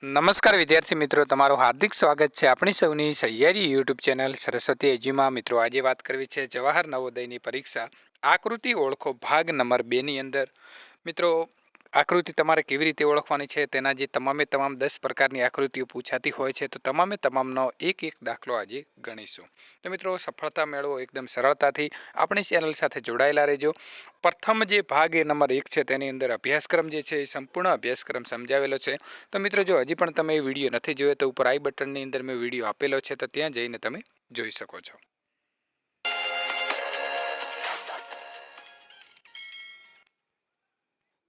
નમસ્કાર વિદ્યાર્થી મિત્રો, તમારું હાર્દિક સ્વાગત છે આપણી સૌની સહિયારી યુટ્યુબ ચેનલ સરસ્વતી એજીમાં. મિત્રો, આજે વાત કરવી છે જવાહર નવોદયની પરીક્ષા આકૃતિ ઓળખો ભાગ નંબર 2 ની અંદર. મિત્રો, આકૃતિ તમારે કેવી રીતે ઓળખવાની છે તેના જે તમામ 10 પ્રકારની આકૃતિઓ પૂછાતી હોય છે, તો તમામનો એક એક દાખલો આજે ગણીશું. તો મિત્રો, સફળતા મેળવો એકદમ સરળતાથી આપણી ચેનલ સાથે જોડાયેલા રહેજો. પ્રથમ જે ભાગ એ નંબર 1 છે તેની અંદર અભ્યાસક્રમ જે છે એ સંપૂર્ણ અભ્યાસક્રમ સમજાવેલો છે. તો મિત્રો, જો હજી પણ તમે એ વિડીયો નથી જોયો તો ઉપર આઈ બટનની અંદર મેં વિડીયો આપેલો છે, તો ત્યાં જઈને તમે જોઈ શકો છો.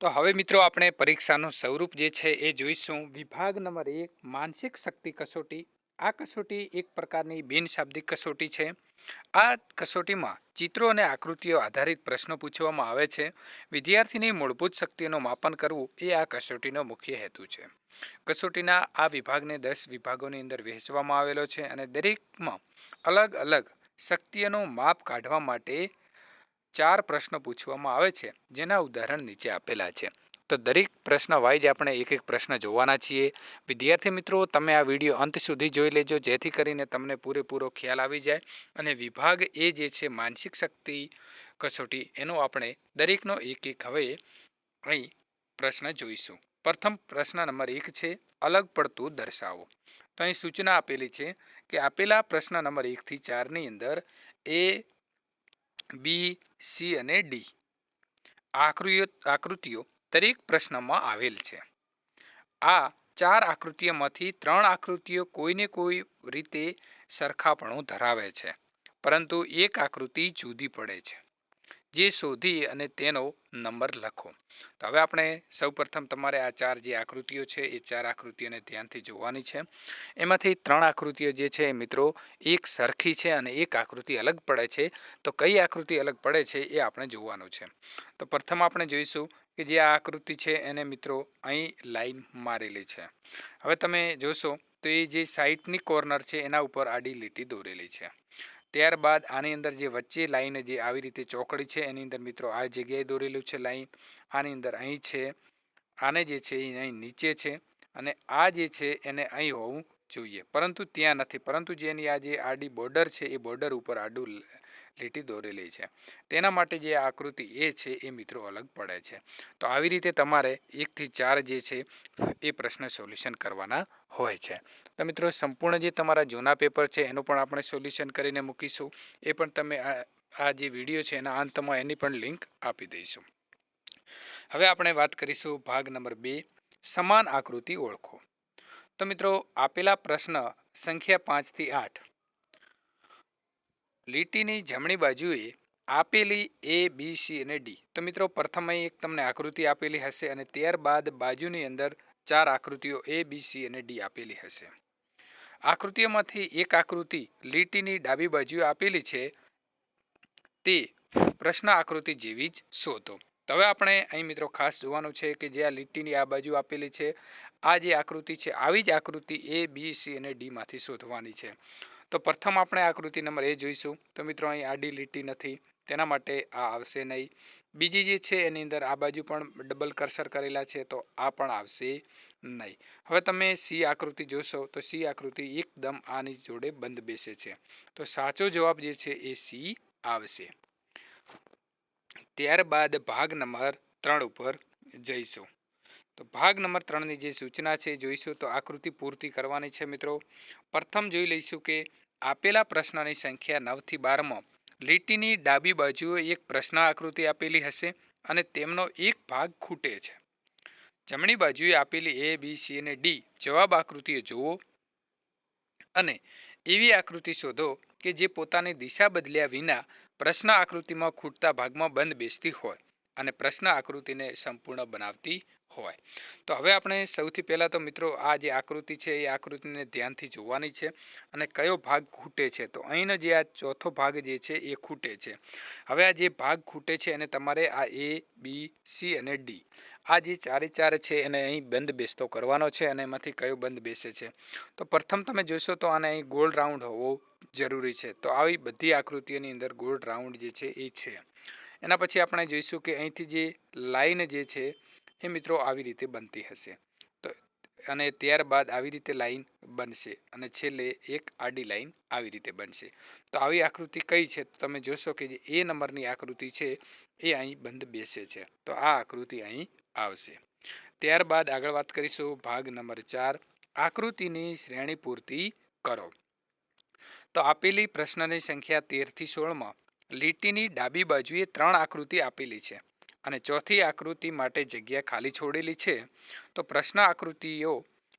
તો હવે મિત્રો, આપણે પરીક્ષાનું સ્વરૂપ જે છે એ જોઈશું. વિભાગ નંબર 1 માનસિક શક્તિ કસોટી. આ કસોટી એક પ્રકારની બિનશાબ્દિક કસોટી છે. આ કસોટીમાં ચિત્રો અને આકૃતિઓ આધારિત પ્રશ્નો પૂછવામાં આવે છે. વિદ્યાર્થીની મૂળભૂત શક્તિઓનું માપન કરવું એ આ કસોટીનો મુખ્ય હેતુ છે. કસોટીના આ વિભાગને 10 વિભાગોની અંદર વહેંચવામાં આવેલો છે અને દરેકમાં અલગ અલગ શક્તિઓનું માપ કાઢવા માટે 4 પ્રશ્નો પૂછવામાં આવે છે, જેના ઉદાહરણ નીચે આપેલા છે. તો દરેક પ્રશ્ન વાઇઝ આપણે એક એક પ્રશ્ન જોવાના છીએ. વિદ્યાર્થી મિત્રો, તમે આ વિડીયો અંત સુધી જોઈ લેજો, જેથી કરીને તમને પૂરેપૂરો ખ્યાલ આવી જાય. અને વિભાગ એ જે છે માનસિક શક્તિ કસોટી, એનો આપણે દરેકનો એક એક હવે અહીં પ્રશ્ન જોઈશું. પ્રથમ પ્રશ્ન નંબર 1 છે, અલગ પડતું દર્શાવો. તો અહીં સૂચના આપેલી છે કે આપેલા પ્રશ્ન નંબર 1 થી 4 ની અંદર એ, બી, સી અને ડી આકૃતિઓ દરેક પ્રશ્નમાં આવેલ છે. આ 4 આકૃતિઓમાંથી 3 આકૃતિઓ કોઈને કોઈ રીતે સરખાપણું ધરાવે છે, પરંતુ એક આકૃતિ જુદી પડે છે, જે શોધી અને તેનો નંબર લખો. તો હવે આપણે સૌપ્રથમ તમારે આ 4 જે આકૃતિઓ છે એ 4 આકૃતિઓને ધ્યાનથી જોવાની છે. એમાંથી 3 આકૃતિઓ જે છે મિત્રો એક સરખી છે અને એક આકૃતિ અલગ પડે છે. તો કઈ આકૃતિ અલગ પડે છે એ આપણે જોવાનું છે. તો પ્રથમ આપણે જોઈશું કે જે આ આકૃતિ છે એને મિત્રો અહીં લાઈન મારેલી છે. હવે તમે જોશો તો એ જે સાઈડની કોર્નર છે એના ઉપર આડી લીટી દોરેલી છે. ત્યારબાદ આની અંદર જે વચ્ચે લાઈન જે આવી રીતે ચોકડી છે એની અંદર મિત્રો આ જગ્યાએ દોરેલું છે લાઈન. આની અંદર અહીં છે, આને જે છે એ અહીં નીચે છે, અને આ જે છે એને અહીં હોવું જોઈએ, પરંતુ ત્યાં નથી. પરંતુ જેની આ જે આડી બોર્ડર છે એ બોર્ડર ઉપર આડું લીટી દોરેલી છે. તેના માટે જે આકૃતિ એ છે એ મિત્રો અલગ પડે છે. તો આવી રીતે તમારે 1 થી 4 જે છે એ પ્રશ્ન સોલ્યુશન કરવાના હોય છે. તો મિત્રો, સંપૂર્ણ જે તમારા જૂના પેપર છે એનું પણ આપણે સોલ્યુશન કરીને મૂકીશું. એ પણ તમે આ જે વિડીયો છે એના અંતમાં એની પણ લિંક આપી દઈશું. હવે આપણે વાત કરીશું ભાગ નંબર 2 સમાન આકૃતિ ઓળખો. તો મિત્રો, આપેલા પ્રશ્ન સંખ્યા 5 થી 8 લીટીની જમણી બાજુએ આપેલી એ, બી, સી અને ડી. તો મિત્રો, પ્રથમ અહીં એક તમને આકૃતિ આપેલી હશે અને ત્યારબાદ બાજુની અંદર 4 આકૃતિઓ એ, બી, સી અને ડી આપેલી હશે. આકૃતિઓમાંથી એક આકૃતિ લીટીની ડાબી બાજુએ આપેલી છે, તે પ્રશ્ન આકૃતિ જેવી જ શોધો. તો હવે આપણે અહીં મિત્રો ખાસ જોવાનું છે કે જે આ લીટીની આ બાજુ આપેલી છે, આ જે આકૃતિ છે આવી જ આકૃતિ એ, બી, સી અને ડી માંથી શોધવાની છે. તો પ્રથમ આપણે આકૃતિ નંબર એ જોઈશું. તો મિત્રો, અહીં આડી લીટી નથી, તેના માટે આ આવશે નહીં. બીજી જે છે એની અંદર આ બાજુ પણ ડબલ કર્સર કરેલા છે, તો આ પણ આવશે નહીં. હવે તમે સી આકૃતિ જોશો તો સી આકૃતિ એકદમ આની જોડે બંધ બેસે છે. તો સાચો જવાબ જે છે એ સી આવશે. ત્યારબાદ ભાગ નંબર 3 ઉપર જઈશું. તો ભાગ નંબર 3 ની જે સૂચના છે જોઈશું. તો આકૃતિ પૂર્તિ કરવાની છે મિત્રો. પ્રથમ જોઈ લઈશું કે આપેલા પ્રશ્નની સંખ્યા 9 થી 12માં લીટીની ડાબી બાજુએ એક પ્રશ્ન આકૃતિ આપેલી હશે અને તેમનો એક ભાગ ખૂટે છે. જમણી બાજુએ આપેલી એ, બી, સી અને ડી જવાબ આકૃતિઓ જુઓ અને એવી આકૃતિ શોધો કે જે પોતાની દિશા બદલ્યા વિના પ્રશ્ન આકૃતિમાં ખૂટતા ભાગમાં બંધ બેસતી હોય અને પ્રશ્ન આકૃતિને સંપૂર્ણ બનાવતી હોય. તો હવે આપણે સૌથી પહેલાં તો મિત્રો આ જે આકૃતિ છે એ આકૃતિને ધ્યાનથી જોવાની છે અને કયો ભાગ ખૂટે છે. તો અહીંનો જે આ ચોથો ભાગ જે છે એ ખૂટે છે. હવે આ જે ભાગ ખૂટે છે એને તમારે આ એ, બી, સી અને ડી આ જે 4 છે એને અહીં બંધ બેસતો કરવાનો છે અને એમાંથી કયો બંધ બેસે છે. તો પ્રથમ તમે જોશો તો આને અહીં ગોળ રાઉન્ડ હોવો જરૂરી છે. તો આવી બધી આકૃતિઓની અંદર ગોળ રાઉન્ડ જે છે એ છે. એના પછી આપણે જોઈશું કે અહીંથી જે લાઈન જે છે એ મિત્રો આવી રીતે બનતી હશે. તો અને ત્યારબાદ આવી રીતે લાઈન બનશે અને છેલ્લે એક આડી લાઈન આવી રીતે બનશે. તો આવી આકૃતિ કઈ છે? તો તમે જોશો કે જે એ નંબરની આકૃતિ છે એ અહીં બંધ બેસે છે. તો આ આકૃતિ અહીં આવશે. ત્યારબાદ આગળ વાત કરીશું ભાગ નંબર 4, આકૃતિની શ્રેણી પૂર્તિ કરો. તો આપેલી પ્રશ્નની સંખ્યા 13 થી 16માં લીટીની ડાબી બાજુએ 3 આકૃતિ આપેલી છે અને ચોથી આકૃતિ માટે જગ્યા ખાલી છોડેલી છે. તો પ્રશ્ન આકૃતિઓ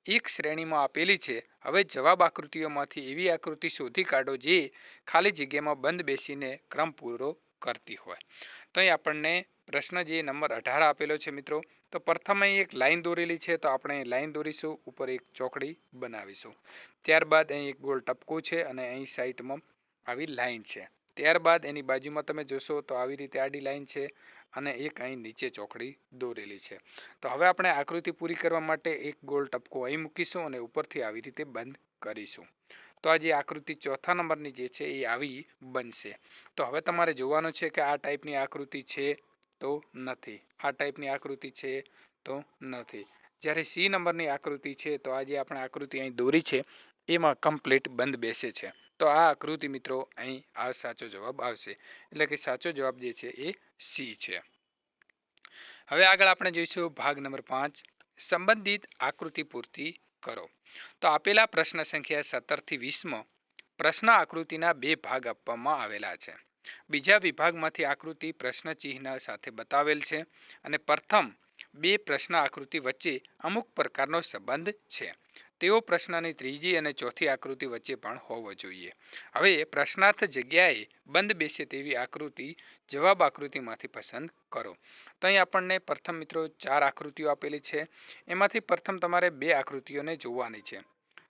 એક શ્રેણીમાં આપેલી છે. હવે જવાબ આકૃતિઓમાંથી એવી આકૃતિ શોધી કાઢો જે ખાલી જગ્યામાં બંધ બેસીને ક્રમ પૂરો કરતી હોય. તો અહીં આપણને પ્રશ્ન જે નંબર 18 આપેલો છે મિત્રો. તો પ્રથમ અહીં એક લાઈન દોરેલી છે, તો આપણે લાઈન દોરીશું, ઉપર એક ચોકડી બનાવીશું. ત્યારબાદ અહીં એક ગોળ ટપકું છે અને અહીં સાઈડમાં આવી લાઈન છે. ત્યારબાદ એની બાજુમાં તમે જોશો તો આવી રીતે આડી લાઈન છે અને એક અહીં નીચે ચોકડી દોરેલી છે. તો હવે આપણે આકૃતિ પૂરી કરવા માટે એક ગોળ ટપકો અહીં મૂકીશું અને ઉપરથી આવી રીતે બંધ કરીશું. તો આ જે આકૃતિ ચોથા નંબરની જે છે એ આવી બનશે. તો હવે તમારે જોવાનું છે કે આ ટાઈપની આકૃતિ છે તો નથી, આ ટાઈપની આકૃતિ છે તો નથી. જ્યારે સી નંબરની આકૃતિ છે તો આ જે આપણે આકૃતિ અહીં દોરી છે એમાં કમ્પ્લીટ બંધ બેસે છે. તો આ આકૃતિ મિત્રો અહીં આ સાચો જવાબ આવશે. એટલે કે સાચો જવાબ જે છે એ સી છે. હવે આગળ આપણે જોઈશું ભાગ નંબર 5, સંબંધિત આકૃતિ પૂર્તિ કરો. તો આપેલા પ્રશ્ન સંખ્યા 17 થી 20માં પ્રશ્ન આકૃતિના 2 ભાગ આપવામાં આવેલા છે. બીજા વિભાગમાંથી આકૃતિ પ્રશ્ન ચિહ્ન સાથે બતાવેલ છે અને પ્રથમ 2 પ્રશ્ન આકૃતિ વચ્ચે અમુક પ્રકારનો સંબંધ છે. તેઓ પ્રશ્નની ત્રીજી અને ચોથી આકૃતિ વચ્ચે પણ હોવો જોઈએ. હવે પ્રશ્નાર્થ જગ્યાએ બંધ બેસે તેવી આકૃતિ જવાબ આકૃતિમાંથી પસંદ કરો. તો અહીં આપણને પ્રથમ મિત્રો 4 આકૃતિઓ આપેલી છે. એમાંથી પ્રથમ તમારે 2 આકૃતિઓને જોવાની છે.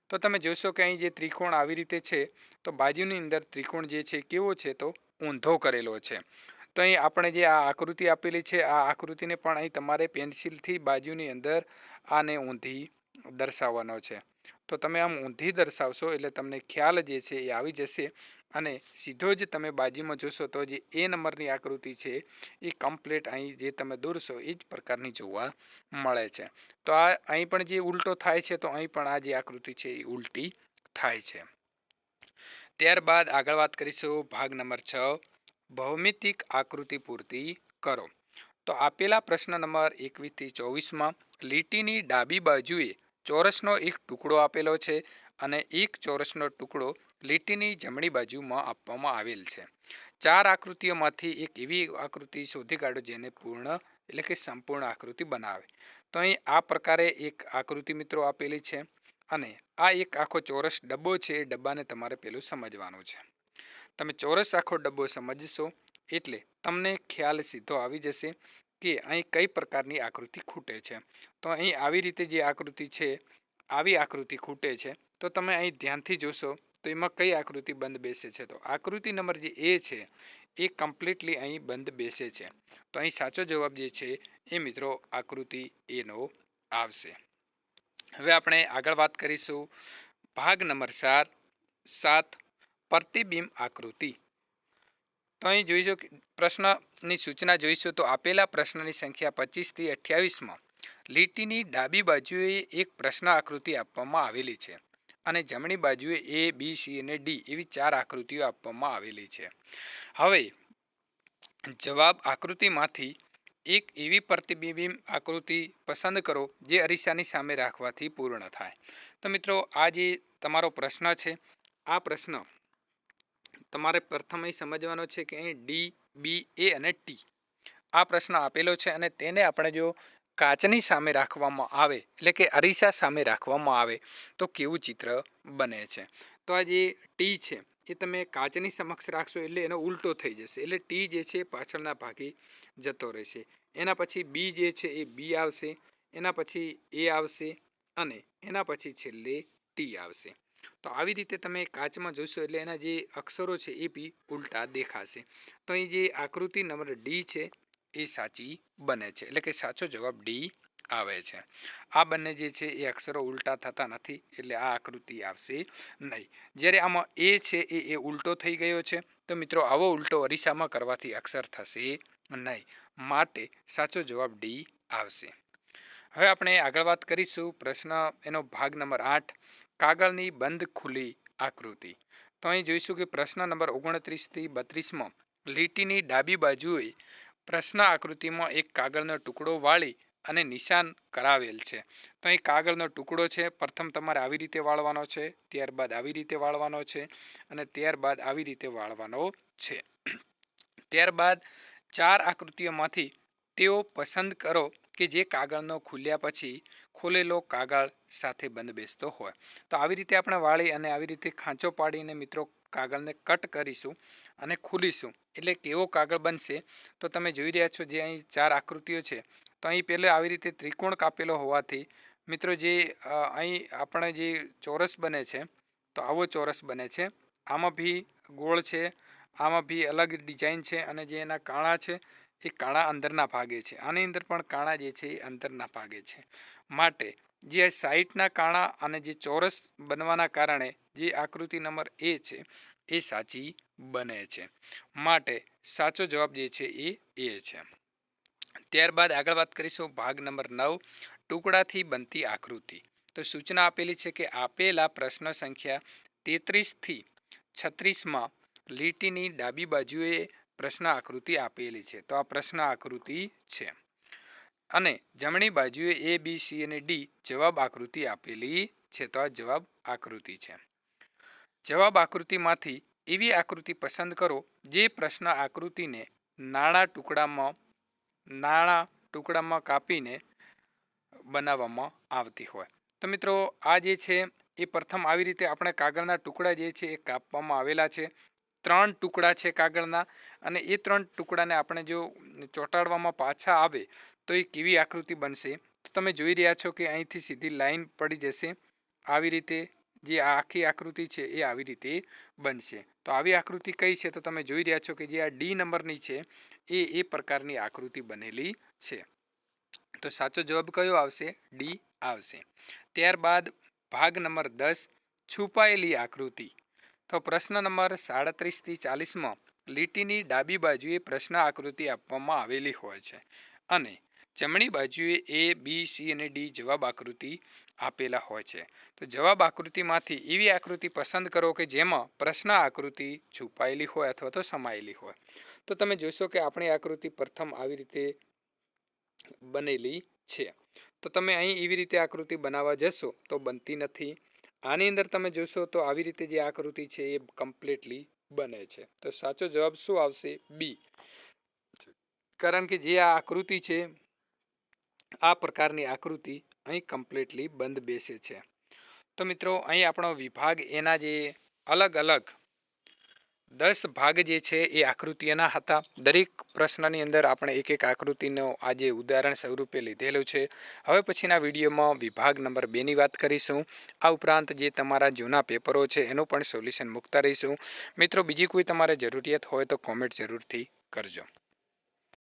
તો તમે જોશો કે અહીં જે ત્રિકોણ આવી રીતે છે તો બાજુની અંદર ત્રિકોણ જે છે કેવો છે તો ઊંધો કરેલો છે. તો અહીં આપણે જે આ આકૃતિ આપેલી છે આ આકૃતિને પણ અહીં તમારે પેન્સિલથી બાજુની અંદર આને ઊંધી દર્શાવવાનો છે. તો તમે આમ ઊંધી દર્શાવશો એટલે તમને ખ્યાલ જે છે એ આવી જશે અને સીધો જ તમે બાજુમાં જોશો તો જે એ નંબરની આકૃતિ છે એ કમ્પ્લીટ અહીં જે તમે દોરશો એ જ પ્રકારની જોવા મળે છે. તો આ અહીં પણ જે ઉલટો થાય છે તો અહીં પણ આ જે આકૃતિ છે એ ઉલટી થાય છે. ત્યારબાદ આગળ વાત કરીશું ભાગ નંબર 6, ભૌમિતિક આકૃતિ પૂર્તિ કરો. તો આપેલા પ્રશ્ન નંબર 21 થી 24માં લીટીની ડાબી બાજુએ ચોરસનો એક ટુકડો આપેલો છે અને એક ચોરસનો ટુકડો લીટીની જમણી બાજુમાં આપવામાં આવેલ છે. 4 આકૃતિઓમાંથી એક એવી આકૃતિ શોધી કાઢો જેને પૂર્ણ એટલે કે સંપૂર્ણ આકૃતિ બનાવે. તો અહીં આ પ્રકારે એક આકૃતિ મિત્રો આપેલી છે અને આ એક આખો ચોરસ ડબ્બો છે એ ડબ્બાને તમારે પેલું સમજવાનું છે. તમે ચોરસ આખો ડબ્બો સમજશો એટલે તમને ખ્યાલ સીધો આવી જશે કે અહીં કઈ પ્રકારની આકૃતિ ખૂટે છે. તો અહીં આવી રીતે જે આકૃતિ છે આવી આકૃતિ ખૂટે છે. તો તમે અહીં ધ્યાનથી જોશો તો એમાં કઈ આકૃતિ બંધ બેસે છે. તો આકૃતિ નંબર જે એ છે એ કમ્પ્લીટલી અહીં બંધ બેસે છે. તો અહીં સાચો જવાબ જે છે એ મિત્રો આકૃતિ એનો આવશે. હવે આપણે આગળ વાત કરીશું ભાગ નંબર 7, પ્રતિબિંબ આકૃતિ. તો અહીં જોઈશું પ્રશ્નની સૂચના જોઈશું તો આપેલા પ્રશ્નની સંખ્યા 25 થી 28માં લીટીની ડાબી બાજુએ એક પ્રશ્ન આકૃતિ આપવામાં આવેલી છે અને જમણી બાજુએ એ, બી, સી અને ડી એવી 4 આકૃતિઓ આપવામાં આવેલી છે. હવે જવાબ આકૃતિમાંથી એક એવી પ્રતિબિંબ આકૃતિ પસંદ કરો જે અરીસાની સામે રાખવાથી પૂર્ણ થાય. તો મિત્રો આ જે તમારો પ્રશ્ન છે આ પ્રશ્ન તમારે પ્રથમ અહીં સમજવાનો છે કે અહીં ડી, બી, એ અને ટી આ પ્રશ્ન આપેલો છે અને તેને આપણે જો કાચની સામે રાખવામાં આવે એટલે કે અરીસા સામે રાખવામાં આવે તો કેવું ચિત્ર બને છે. તો આ જે ટી છે એ તમે કાચની સમક્ષ રાખશો એટલે એનો ઉલટો થઈ જશે. એટલે ટી જે છે પાછળના ભાગે જતો રહેશે. એના પછી બી જે છે એ બી આવશે, એના પછી એ આવશે અને એના પછી છેલ્લે ટી આવશે. તો આવી રીતે તમે કાચમાં જોશો એટલે એના જે અક્ષરો છે એ બી ઉલટા દેખાશે. તો અહીં જે આકૃતિ નંબર ડી છે એ સાચી બને છે. એટલે કે સાચો જવાબ ડી આવે છે. આ બંને જે છે એ અક્ષરો ઉલટા થતા નથી એટલે આ આકૃતિ આવશે નહીં. જ્યારે આમાં એ છે એ ઉલટો થઈ ગયો છે તો મિત્રો આવો ઉલટો અરીસામાં કરવાથી અક્ષર થશે નહીં. માટે સાચો જવાબ ડી આવશે. હવે આપણે આગળ વાત કરીશું પ્રશ્ન એનો ભાગ નંબર 8 કાગળની બંધ ખુલ્લી આકૃતિ. તો અહીં જોઈશું કે પ્રશ્ન નંબર 29 થી 32માં લીટીની ડાબી બાજુએ પ્રશ્ન આકૃતિમાં એક કાગળનો ટુકડો વાળી અને નિશાન કરાવેલ છે. તો અહીં કાગળનો ટુકડો છે, પ્રથમ તમારે આવી રીતે વાળવાનો છે, ત્યારબાદ આવી રીતે વાળવાનો છે અને ત્યારબાદ આવી રીતે વાળવાનો છે. ત્યારબાદ 4 આકૃતિઓમાંથી તેઓ પસંદ કરો કે જે કાગળનો ખુલ્યા પછી ખોલેલો કાગળ સાથે બંધ બેસતો હોય. તો આવી રીતે આપણે વાળી અને આવી રીતે ખાંચો પાડીને મિત્રો કાગળને કટ કરીશું અને ખોલીશું એટલે કેવો કાગળ બનશે. તો તમે જોઈ રહ્યા છો જે અહીં 4 આકૃતિઓ છે. તો અહીં પહેલાં આવી રીતે ત્રિકોણ કાપેલો હોવાથી મિત્રો જે અહીં આપણે જે ચોરસ બને છે તો આવો ચોરસ બને છે. આમાં બી ગોળ છે, આમાં બી અલગ ડિઝાઇન છે અને જે એના કાણા છે એ કાણા અંદરના ભાગે છે. આની અંદર પણ કાણા જે છે એ અંદરના ભાગે છે. માટે જે સાઈડના કાણા અને જે ચોરસ બનવાના કારણે જે આકૃતિ નંબર એ છે એ સાચી બને છે. માટે સાચો જવાબ જે છે એ છે. ત્યારબાદ આગળ વાત કરીશું ભાગ નંબર 9 ટુકડાથી બનતી આકૃતિ. તો સૂચના આપેલી છે કે આપેલા પ્રશ્ન સંખ્યા 33 થી 36માં લીટીની ડાબી બાજુએ પ્રશ્ન આકૃતિ આપેલી છે. તો આ પ્રશ્ન આકૃતિ છે અને જમણી બાજુએ A, B, C અને D જવાબ આકૃતિ આપેલી છે. તો આ જવાબ આકૃતિ છે. જવાબ આકૃતિમાંથી એવી આકૃતિ પસંદ કરો જે પ્રશ્ન આકૃતિને નાના ટુકડામાં કાપીને બનાવવામાં આવતી હોય. તો મિત્રો આ જે છે એ પ્રથમ આવી રીતે આપણે કાગળના ટુકડા જે છે એ કાપવામાં આવેલા છે. 3 ટુકડા છે કાગળના અને એ 3 ટુકડાને આપણે જો ચોંટાડવામાં પાછા આવે તો એ કેવી આકૃતિ બનશે. તો તમે જોઈ રહ્યા છો કે અહીંથી સીધી લાઈન પડી જશે. આવી રીતે જે આખી આકૃતિ છે એ આવી રીતે બનશે. તો આવી આકૃતિ કઈ છે તો તમે જોઈ રહ્યા છો કે જે આ ડી નંબરની છે એ પ્રકારની આકૃતિ બનેલી છે. તો સાચો જવાબ કયો આવશે? ડી આવશે. ત્યારબાદ ભાગ નંબર 10 છુપાયેલી આકૃતિ. તો પ્રશ્ન નંબર 37 થી 40માં લીટીની ડાબી બાજુએ પ્રશ્ન આકૃતિ આપવામાં આવેલી હોય છે અને જમણી બાજુએ A, B, C અને D જવાબ આકૃતિ આપેલા હોય છે. તો જવાબ આકૃતિમાંથી એવી આકૃતિ પસંદ કરો કે જેમાં પ્રશ્ન આકૃતિ છુપાયેલી હોય અથવા તો સમાયેલી હોય. તો તમે જોશો કે આપણી આકૃતિ પ્રથમ આવી રીતે બનેલી છે. તો તમે અહીં એવી રીતે આકૃતિ બનાવવા જશો તો બનતી નથી. આની અંદર તમે જોશો તો આવી રીતે જે આકૃતિ છે એ કમ્પ્લીટલી બને છે. તો સાચો જવાબ શું આવશે? બી. કારણ કે જે આ આકૃતિ છે આ પ્રકારની આકૃતિ અહીં કમ્પ્લીટલી બંધ બેસે છે. તો મિત્રો અહીં આપણો વિભાગ એના જે અલગ અલગ 10 ભાગ જે છે એ આકૃતિઓના હતા. દરેક પ્રશ્નની અંદર આપણે એક એક આકૃતિનો આજે ઉદાહરણ સ્વરૂપે લીધેલું છે. હવે પછીના વિડીયોમાં વિભાગ નંબર 2ની વાત કરીશું. આ ઉપરાંત જે તમારા જૂના પેપરો છે એનું પણ સોલ્યુશન મૂકતા રહીશું. મિત્રો બીજી કોઈ તમારે જરૂરિયાત હોય તો કોમેન્ટ જરૂરથી કરજો.